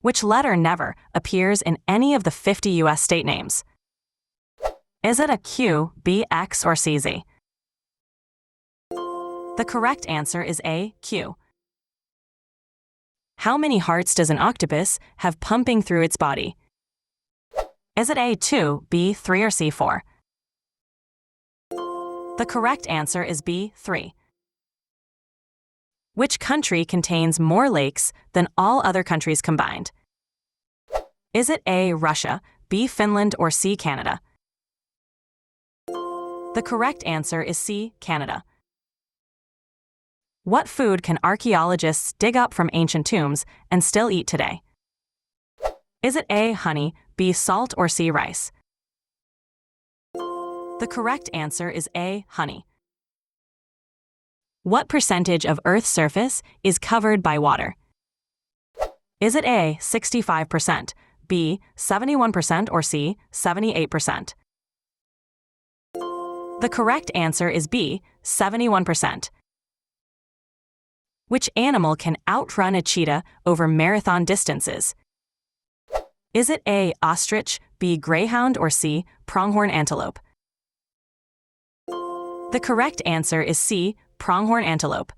Which letter never appears in any of the 50 U.S. state names? Is it a Q, B, X, or C, Z? The correct answer is A, Q. How many hearts does an octopus have pumping through its body? Is it A, 2, B, 3, or C, 4? The correct answer is B, 3. Which country contains more lakes than all other countries combined? Is it A, Russia, B, Finland, or C, Canada? The correct answer is C, Canada. What food can archaeologists dig up from ancient tombs and still eat today? Is it A, honey, B, salt, or C, rice? The correct answer is A, honey. What percentage of Earth's surface is covered by water? Is it A, 65%, B, 71%, or C, 78%? The correct answer is B, 71%. Which animal can outrun a cheetah over marathon distances? Is it A, ostrich, B, greyhound, or C, pronghorn antelope? The correct answer is C, pronghorn antelope.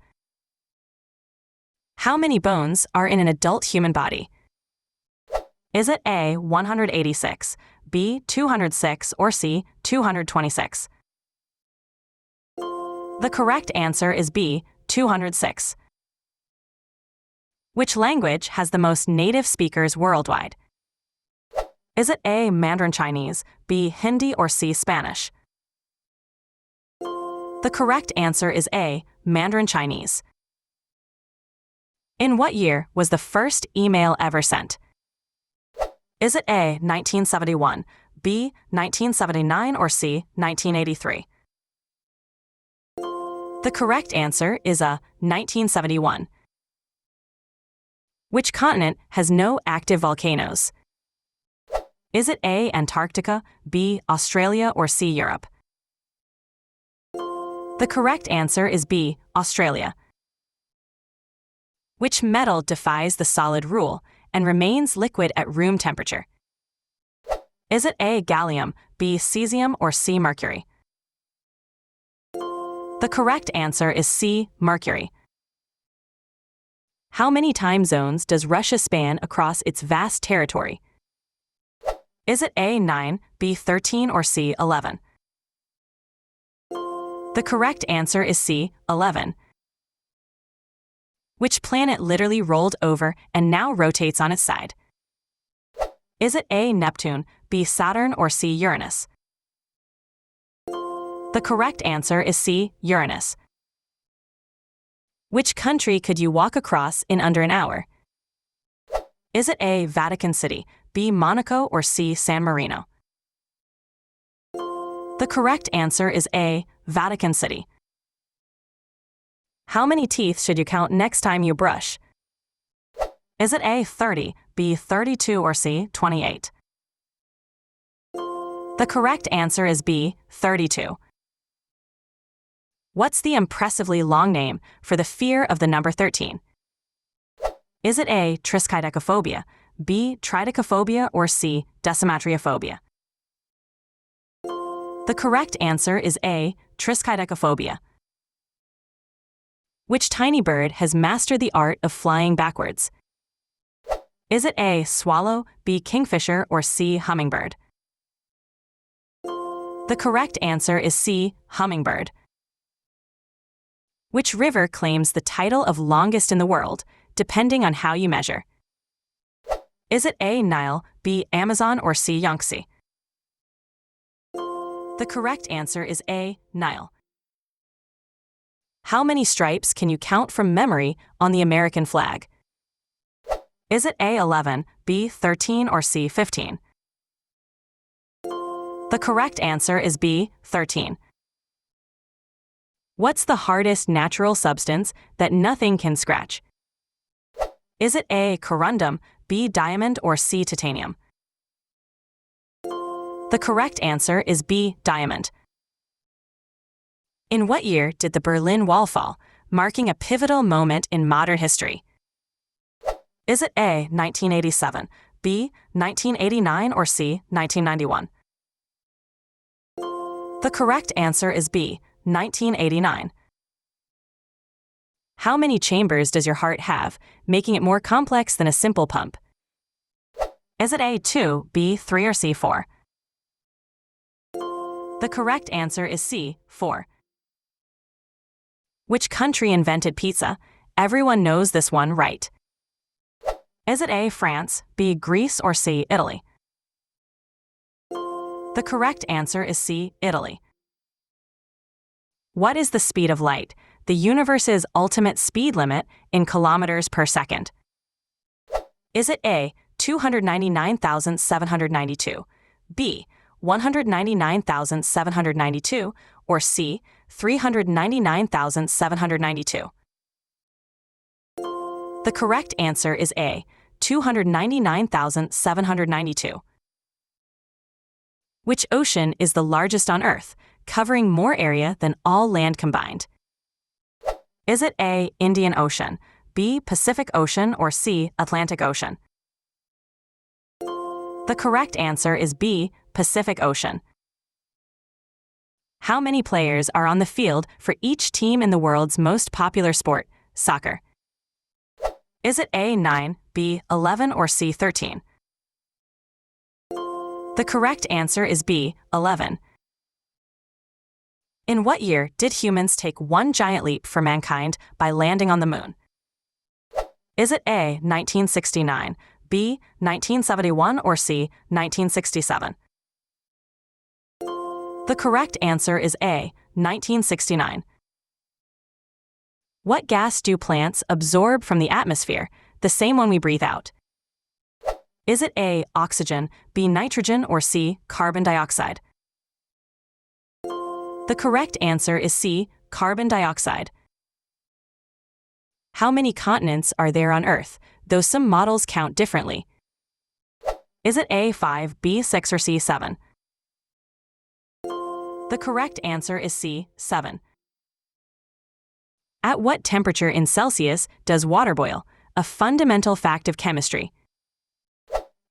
How many bones are in an adult human body? Is it A, 186, B, 206, or C, 226? The correct answer is B, 206. Which language has the most native speakers worldwide? Is it A, Mandarin Chinese, B, Hindi, or C, Spanish? The correct answer is A, Mandarin Chinese. In what year was the first email ever sent? Is it A, 1971, B, 1979, or C, 1983? The correct answer is A, 1971. Which continent has no active volcanoes? Is it A, Antarctica, B, Australia, or C, Europe? The correct answer is B, Australia. Which metal defies the solid rule and remains liquid at room temperature? Is it A, gallium, B, cesium, or C, mercury? The correct answer is C, mercury. How many time zones does Russia span across its vast territory? Is it A, 9, B, 13, or C, 11? The correct answer is C, 11. Which planet literally rolled over and now rotates on its side? Is it A, Neptune, B, Saturn, or C, Uranus? The correct answer is C, Uranus. Which country could you walk across in under an hour? Is it A, Vatican City, B, Monaco, or C, San Marino? The correct answer is A, Vatican City. How many teeth should you count next time you brush? Is it A, 30, B, 32, or C, 28? The correct answer is B, 32. What's the impressively long name for the fear of the number 13? Is it A, triskaidekaphobia, B, tridecaphobia, or C, decimatriophobia? The correct answer is A, triskaidekaphobia. Which tiny bird has mastered the art of flying backwards? Is it A, swallow, B, kingfisher, or C, hummingbird? The correct answer is C, hummingbird. Which river claims the title of longest in the world, depending on how you measure? Is it A, Nile, B, Amazon, or C, Yangtze? The correct answer is A, Nile. How many stripes can you count from memory on the American flag? Is it A, 11, B, 13, or C, 15? The correct answer is B, 13. What's the hardest natural substance that nothing can scratch? Is it A, corundum, B, diamond, or C, titanium? The correct answer is B, diamond. In what year did the Berlin Wall fall, marking a pivotal moment in modern history? Is it A, 1987, B, 1989, or C, 1991? The correct answer is B, 1989. How many chambers does your heart have, making it more complex than a simple pump? Is it A, 2, B, 3, or C, 4? The correct answer is C, 4. Which country invented pizza? Everyone knows this one, right? Is it A, France, B, Greece, or C, Italy? The correct answer is C, Italy. What is the speed of light, the universe's ultimate speed limit, in kilometers per second? Is it A, 299,792, B, 199,792, or C, 399,792? The correct answer is A, 299,792. Which ocean is the largest on Earth, covering more area than all land combined? Is it A, Indian Ocean, B, Pacific Ocean, or C, Atlantic Ocean? The correct answer is B, Pacific Ocean. How many players are on the field for each team in the world's most popular sport, soccer? Is it A, 9, B, 11, or C, 13? The correct answer is B, 11. In what year did humans take one giant leap for mankind by landing on the moon? Is it A, 1969, B, 1971, or C, 1967? The correct answer is A, 1969. What gas do plants absorb from the atmosphere, the same one we breathe out? Is it A, oxygen, B, nitrogen, or C, carbon dioxide? The correct answer is C, carbon dioxide. How many continents are there on Earth, though some models count differently? Is it A, 5, B, 6, or C, 7? The correct answer is C, 7. At what temperature in Celsius does water boil? A fundamental fact of chemistry.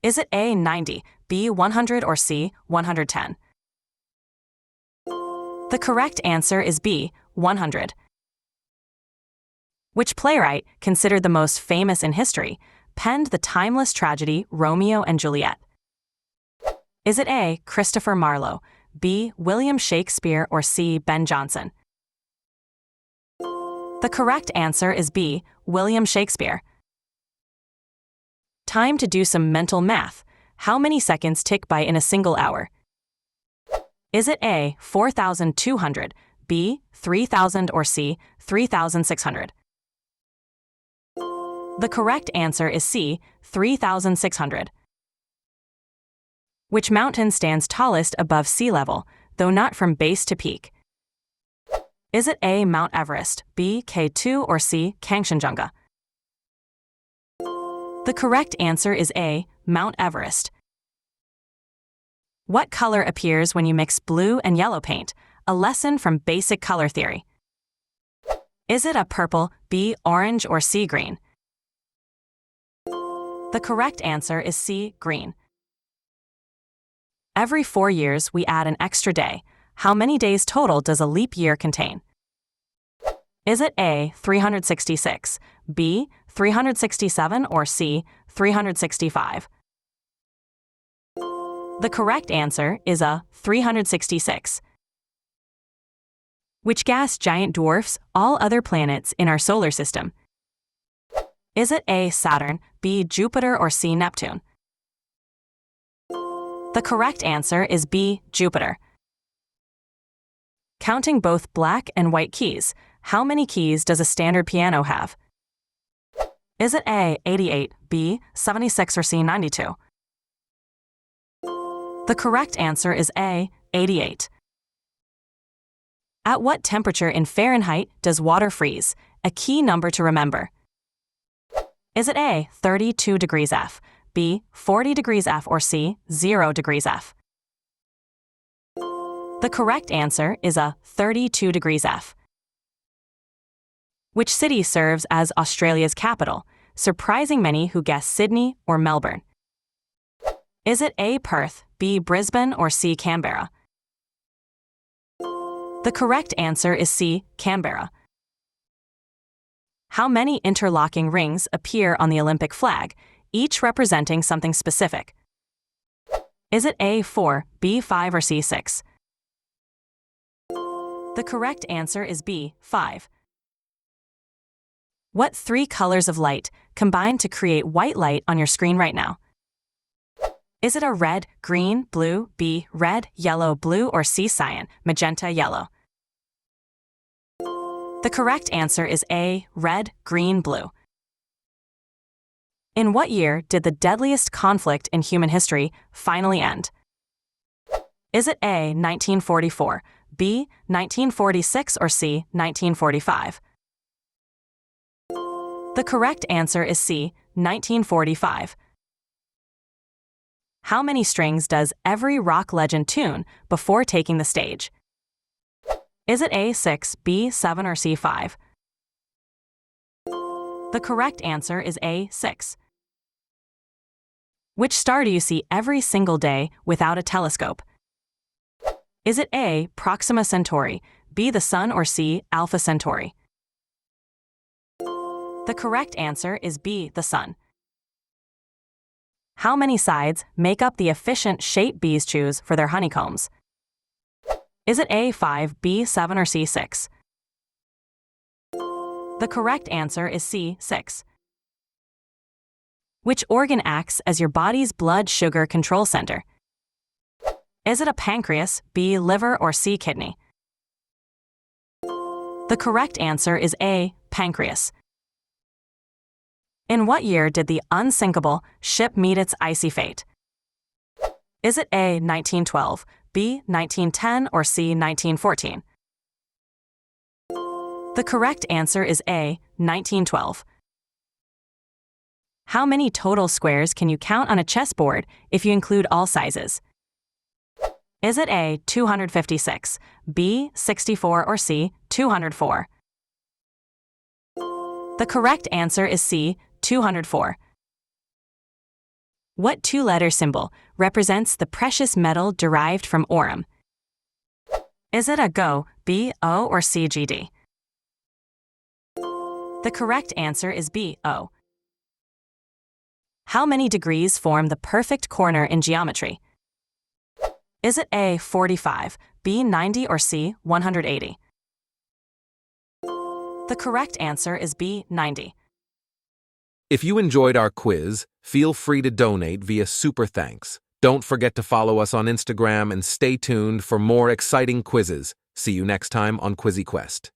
Is it A, 90, B, 100, or C, 110? The correct answer is B, 100. Which playwright, considered the most famous in history, penned the timeless tragedy Romeo and Juliet? Is it A, Christopher Marlowe, B, William Shakespeare, or C, Ben Jonson? The correct answer is B, William Shakespeare. Time to do some mental math. How many seconds tick by in a single hour? Is it A, 4,200, B, 3,000, or C, 3,600? The correct answer is C, 3,600. Which mountain stands tallest above sea level, though not from base to peak? Is it A, Mount Everest, B, K2, or C, Kangchenjunga? The correct answer is A, Mount Everest. What color appears when you mix blue and yellow paint? A lesson from basic color theory. Is it A, purple, B, orange, or C, green? The correct answer is C, green. Every 4 years, we add an extra day. How many days total does a leap year contain? Is it A, 366, B, 367, or C, 365? The correct answer is A, 366. Which gas giant dwarfs all other planets in our solar system? Is it A, Saturn, B, Jupiter, or C, Neptune? The correct answer is B, Jupiter. Counting both black and white keys, how many keys does a standard piano have? Is it A, 88, B, 76, or C, 92? The correct answer is A, 88. At what temperature in Fahrenheit does water freeze? A key number to remember. Is it A, 32 degrees F, B, 40 degrees F, or C, 0 degrees F? The correct answer is A, 32 degrees F. Which city serves as Australia's capital? surprising many who guess Sydney or Melbourne. Is it A. Perth, B. Brisbane, or C. Canberra? The correct answer is C. Canberra. How many interlocking rings appear on the Olympic flag, each representing something specific? Is it A. 4, B. 5, or C. 6? The correct answer is B. 5. What three colors of light combine to create white light on your screen right now? Is it a red, green, blue, B. red, yellow, blue, or C. cyan, magenta, yellow? The correct answer is A. red, green, blue. In what year did the deadliest conflict in human history finally end? Is it A. 1944, B. 1946, or C. 1945? The correct answer is C. 1945. How many strings does every rock legend tune before taking the stage? Is it A. 6, B. 7, or C. 5? The correct answer is A. 6. Which star do you see every single day without a telescope? Is it A. Proxima Centauri, B. the Sun, or C. Alpha Centauri? The correct answer is B. the Sun. How many sides make up the efficient shape bees choose for their honeycombs? Is it A. 5, B. 7, or C. 6? The correct answer is C. 6. Which organ acts as your body's blood sugar control center? Is it a pancreas, B. liver, or C. kidney? The correct answer is A. pancreas. In what year did the unsinkable ship meet its icy fate? Is it A. 1912, B. 1910, or C. 1914? The correct answer is A. 1912. How many total squares can you count on a chessboard if you include all sizes? Is it A. 256, B. 64, or C. 204? The correct answer is C. 204. What two-letter symbol represents the precious metal derived from aurum? Is it a Go, B, O, or C, GD? The correct answer is B, O. How many degrees form the perfect corner in geometry? Is it A. 45, B. 90, or C. 180? The correct answer is B. 90. If you enjoyed our quiz, feel free to donate via Super Thanks. Don't forget to follow us on Instagram and stay tuned for more exciting quizzes. See you next time on QuizzyQuest.